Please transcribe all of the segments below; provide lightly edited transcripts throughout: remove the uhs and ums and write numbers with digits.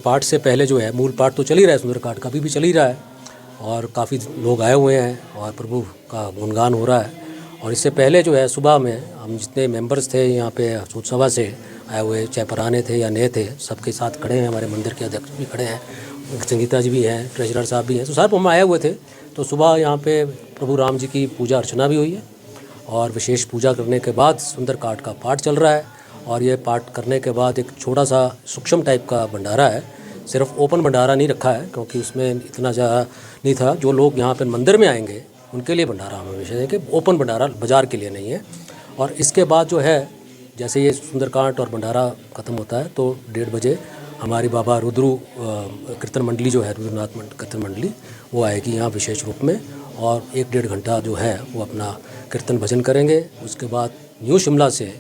पाठ से पहले जो है मूल पाठ तो चल ही रहा है, सुंदरकांड का भी चल ही रहा है और काफ़ी लोग आए हुए हैं और प्रभु का गुणगान हो रहा है। और इससे पहले जो है सुबह में हम जितने मेंबर्स थे यहाँ पे सूत सभा से आए हुए, चाहे पुराने थे या नए थे, सबके साथ खड़े हैं। हमारे मंदिर के अध्यक्ष भी खड़े हैं, संगीता जी भी हैं, ट्रेजरर साहब भी हैं, तो सब हम आए हुए थे। तो सुबह यहाँ पे प्रभु राम जी की पूजा अर्चना भी हुई है और विशेष पूजा करने के बाद सुंदरकांड का पाठ चल रहा है। और ये पाठ करने के बाद एक छोटा सा सूक्ष्म टाइप का भंडारा है, सिर्फ ओपन भंडारा नहीं रखा है क्योंकि उसमें इतना ज़्यादा नहीं था। जो लोग यहाँ पे मंदिर में आएंगे उनके लिए भंडारा हम हमेशा है कि ओपन भंडारा, बाज़ार के लिए नहीं है। और इसके बाद जो है जैसे ये सुंदरकांड और भंडारा ख़त्म होता है तो 1:30 बजे हमारी बाबा रुद्रू कीर्तन मंडली जो है, रुद्रनाथ कीर्तन मंडली, वो आएगी यहाँ विशेष रूप में और 1-1.5 घंटा जो है वो अपना कीर्तन भजन करेंगे। उसके बाद न्यू शिमला से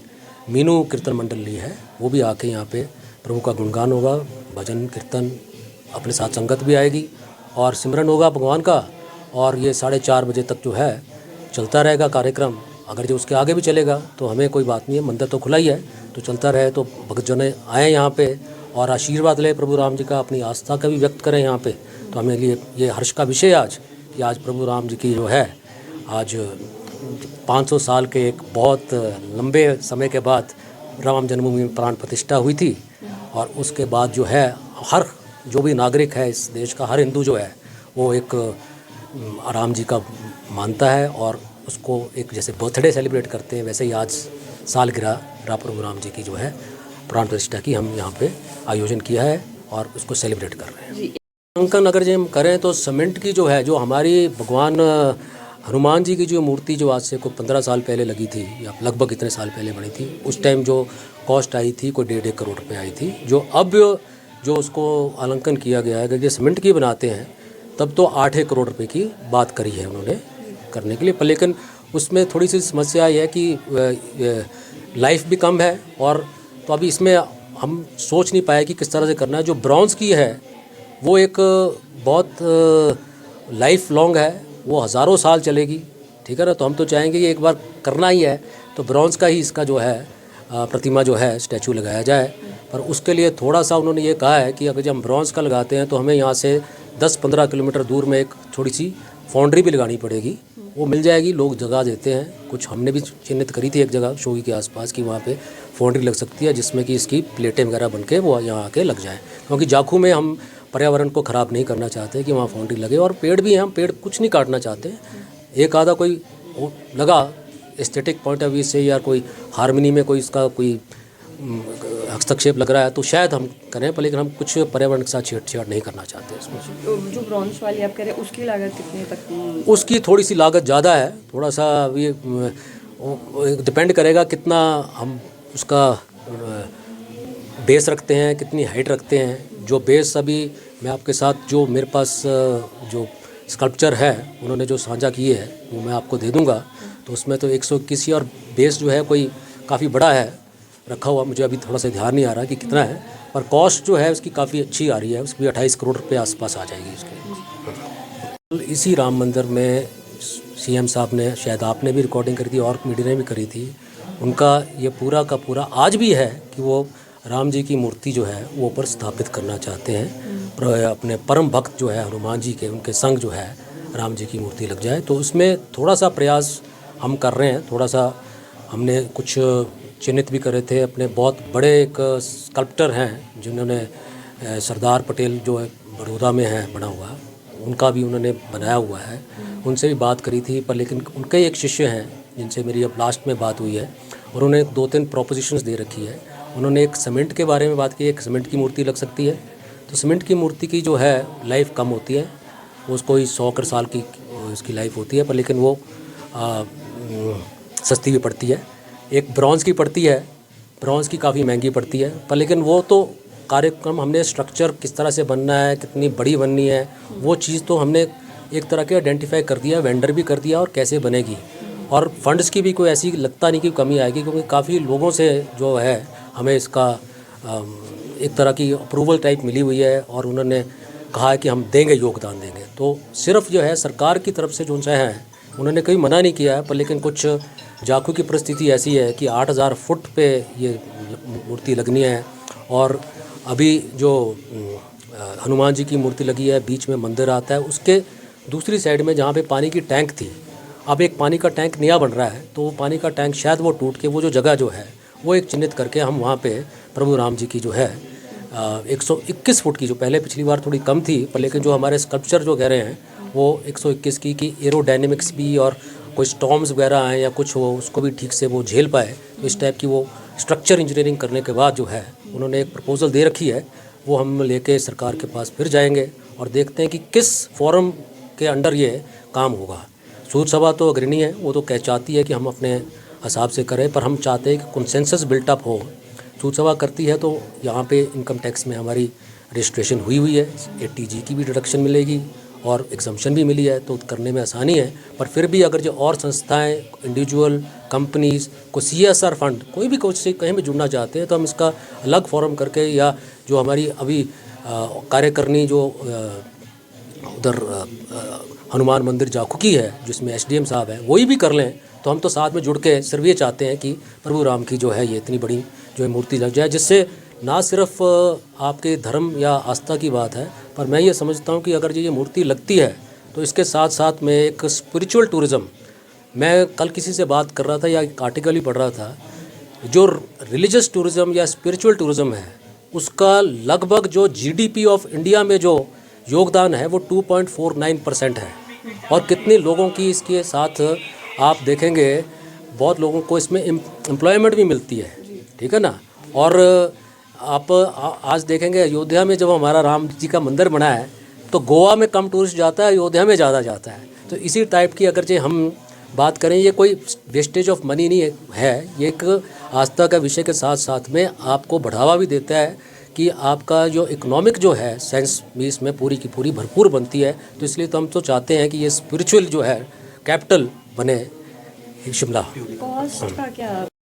मीनू कीर्तन मंडली है, वो भी आके यहाँ पे प्रभु का गुणगान होगा, भजन कीर्तन, अपने साथ संगत भी आएगी और सिमरन होगा भगवान का। और ये 4:30 बजे तक जो है चलता रहेगा कार्यक्रम। अगर जो उसके आगे भी चलेगा तो हमें कोई बात नहीं है, मंदिर तो खुला ही है, तो चलता रहे। तो भक्तजन आएँ यहाँ पे और आशीर्वाद ले प्रभु राम जी का, अपनी आस्था का भी व्यक्त करें यहाँ पे। तो हमें लिए ये हर्ष का विषय आज कि आज प्रभु राम जी की जो है आज 500 साल के एक बहुत लंबे समय के बाद राम जन्मभूमि में प्राण प्रतिष्ठा हुई थी। और उसके बाद जो है हर जो भी नागरिक है इस देश का, हर हिंदू जो है वो एक राम जी का मानता है और उसको एक जैसे बर्थडे सेलिब्रेट करते हैं वैसे ही आज सालगिरह प्रभु राम जी की जो है प्राण प्रतिष्ठा की हम यहाँ पे आयोजन किया है और उसको सेलिब्रेट कर रहे हैं। अंकन अगर जो हम करें तो सीमेंट की जो है, जो हमारी भगवान हनुमान जी की जो मूर्ति जो आज से कोई 15 साल पहले लगी थी या लगभग इतने साल पहले बनी थी, उस टाइम जो कॉस्ट आई थी कोई 1.5 करोड़ रुपये आई थी। जो अब जो उसको अलंकन किया गया है, अगर ये सीमेंट की बनाते हैं तब तो 8 करोड़ रुपये की बात करी है उन्होंने करने के लिए। पर लेकिन उसमें थोड़ी सी समस्या ये है कि लाइफ भी कम है और तो अभी इसमें हम सोच नहीं पाए कि किस तरह से करना है। जो ब्रॉन्ज़ की है वो एक बहुत लाइफ लॉन्ग है, वो हज़ारों साल चलेगी, ठीक है ना। तो हम तो चाहेंगे कि एक बार करना ही है तो ब्रॉन्ज़ का ही इसका जो है प्रतिमा जो है स्टैचू लगाया जाए। पर उसके लिए थोड़ा सा उन्होंने ये कहा है कि अगर जब हम ब्रॉन्ज़ का लगाते हैं तो हमें यहाँ से 10-15 किलोमीटर दूर में एक थोड़ी सी फाउंड्री भी लगानी पड़ेगी। वो मिल जाएगी, लोग जगह देते हैं। कुछ हमने भी चिन्हित करी थी एक जगह शोगी के आसपास कि वहाँ पे फाउंड्री लग सकती है जिसमें कि इसकी प्लेटें वगैरह बन के वो यहाँ आके लग जाए। क्योंकि जाखू में हम पर्यावरण को ख़राब नहीं करना चाहते कि वहाँ फाउंड्री लगे। और पेड़ भी हैं, हम पेड़ कुछ नहीं काटना चाहते, एक आधा कोई लगा एस्थेटिक पॉइंट ऑफ व्यू से या कोई हारमोनी में कोई इसका कोई हस्तक्षेप लग रहा है तो शायद हम करें, पर लेकिन हम कुछ पर्यावरण के साथ छेड़छाड़ नहीं करना चाहते इसमें। जो ब्रॉन्ज वाली आप कह रहे हैं उसकी लागत कितने तक? उसकी थोड़ी सी लागत ज़्यादा है, थोड़ा सा ये डिपेंड करेगा कितना हम उसका बेस रखते हैं, कितनी हाइट रखते हैं। जो बेस अभी मैं आपके साथ जो मेरे पास जो स्कल्पचर है उन्होंने जो साझा किए है वो मैं आपको दे दूंगा। तो उसमें तो 121 और बेस जो है कोई काफ़ी बड़ा है रखा हुआ, मुझे अभी थोड़ा सा ध्यान नहीं आ रहा कि कितना है, पर कॉस्ट जो है उसकी काफ़ी अच्छी आ रही है, उसकी 28 करोड़ रुपये आसपास आ जाएगी उसके। इसी राम मंदिर में सीएम साहब ने, शायद आपने भी रिकॉर्डिंग करी थी और मीडिया ने भी करी थी, उनका ये पूरा का पूरा आज भी है कि वो राम जी की मूर्ति जो है वो ऊपर स्थापित करना चाहते हैं। अपने परम भक्त जो है हनुमान जी के, उनके संग जो है राम जी की मूर्ति लग जाए। तो उसमें थोड़ा सा प्रयास हम कर रहे हैं, थोड़ा सा हमने कुछ चिन्हित भी करे थे। अपने बहुत बड़े एक स्कल्प्टर हैं जिन्होंने सरदार पटेल जो बड़ौदा में है बना हुआ, उनका भी उन्होंने बनाया हुआ है, उनसे भी बात करी थी। पर लेकिन उनके एक शिष्य हैं जिनसे मेरी अब लास्ट में बात हुई है और उन्होंने 2-3 प्रोपोजिशंस दे रखी है। उन्होंने एक सीमेंट के बारे में बात की, एक सीमेंट की मूर्ति लग सकती है। तो सीमेंट की मूर्ति की जो है लाइफ कम होती है, उसको ही 100 साल की उसकी लाइफ होती है, पर लेकिन वो सस्ती भी पड़ती है। एक ब्रॉन्ज़ की पड़ती है, ब्रॉन्ज़ की काफ़ी महंगी पड़ती है, पर लेकिन वो तो कार्यक्रम हमने स्ट्रक्चर किस तरह से बनना है, कितनी बड़ी बननी है, वो चीज़ तो हमने एक तरह के आइडेंटिफाई कर दिया, वेंडर भी कर दिया और कैसे बनेगी। और फंड्स की भी कोई ऐसी लगता नहीं कि कमी आएगी, क्योंकि काफ़ी लोगों से जो है हमें इसका एक तरह की अप्रूवल टाइप मिली हुई है और उन्होंने कहा है कि हम देंगे, योगदान देंगे। तो सिर्फ जो है सरकार की तरफ से जो सा है उन्होंने कहीं मना नहीं किया है, पर लेकिन कुछ जाखू की परिस्थिति ऐसी है कि 8000 फुट पे ये मूर्ति लगनी है। और अभी जो हनुमान जी की मूर्ति लगी है, बीच में मंदिर आता है, उसके दूसरी साइड में जहाँ पे पानी की टैंक थी, अब एक पानी का टैंक नया बन रहा है, तो वो पानी का टैंक शायद वो टूट के वो जो जगह जो है वो एक चिन्हित करके हम वहाँ पे प्रभु राम जी की जो है 121 फुट की, जो पहले पिछली बार थोड़ी कम थी, पर लेकिन जो हमारे स्कल्पचर जो कह रहे हैं वो 121 की कि एरोडायनेमिक्स भी और कोई स्टॉर्म्स वगैरह आए या कुछ हो, उसको भी ठीक से वो झेल पाए। तो इस टाइप की वो स्ट्रक्चर इंजीनियरिंग करने के बाद जो है उन्होंने एक प्रपोज़ल दे रखी है, वो हम लेके सरकार के पास फिर जाएंगे और देखते हैं कि किस फोरम के अंडर ये काम होगा। सूद सभा तो अग्रणी है, वो तो कह चाहती है कि हम अपने हिसाब से करें, पर हम चाहते हैं कि कंसेंसस बिल्टअप हो। सूद सभा करती है तो यहाँ पे इनकम टैक्स में हमारी रजिस्ट्रेशन हुई है, 80G की भी डिडक्शन मिलेगी और एग्जम्पशन भी मिली है, तो करने में आसानी है। पर फिर भी अगर जो और संस्थाएं, इंडिविजुअल कंपनीज़ को CSR फंड कोई भी कुछ से कहीं भी जुड़ना चाहते हैं, तो हम इसका अलग फॉरम करके, या जो हमारी अभी कार्यकारिणी जो उधर हनुमान मंदिर जाखू की है जिसमें SDM साहब है, वही भी कर लें, तो हम तो साथ में जुड़ के सिर्फ ये चाहते हैं कि प्रभु राम की जो है ये इतनी बड़ी जो है मूर्ति लग जाए, जिससे ना सिर्फ आपके धर्म या आस्था की बात है, पर मैं ये समझता हूँ कि अगर ये मूर्ति लगती है तो इसके साथ साथ में एक स्पिरिचुअल टूरिज़्म, मैं कल किसी से बात कर रहा था या एक आर्टिकल ही पढ़ रहा था, जो रिलीजियस टूरिज़्म या स्पिरिचुअल टूरिज़्म है उसका लगभग जो GDP ऑफ इंडिया में जो योगदान है वो 2.49% है। और कितने लोगों की इसके साथ आप देखेंगे, बहुत लोगों को इसमें एम्प्लॉयमेंट भी मिलती है, ठीक है ना। और आप आज देखेंगे अयोध्या में जब हमारा राम जी का मंदिर बना है तो गोवा में कम टूरिस्ट जाता है, अयोध्या में ज़्यादा जाता है। तो इसी टाइप की अगर जो हम बात करें, ये कोई वेस्टेज ऑफ मनी नहीं है, ये एक आस्था का विषय के साथ साथ में आपको बढ़ावा भी देता है कि आपका जो इकोनॉमिक जो है सेंस भी इसमें पूरी की पूरी भरपूर बनती है। तो इसलिए तो हम तो चाहते हैं कि ये स्पिरिचुअल जो है कैपिटल बने शिमला। कॉस्ट का क्या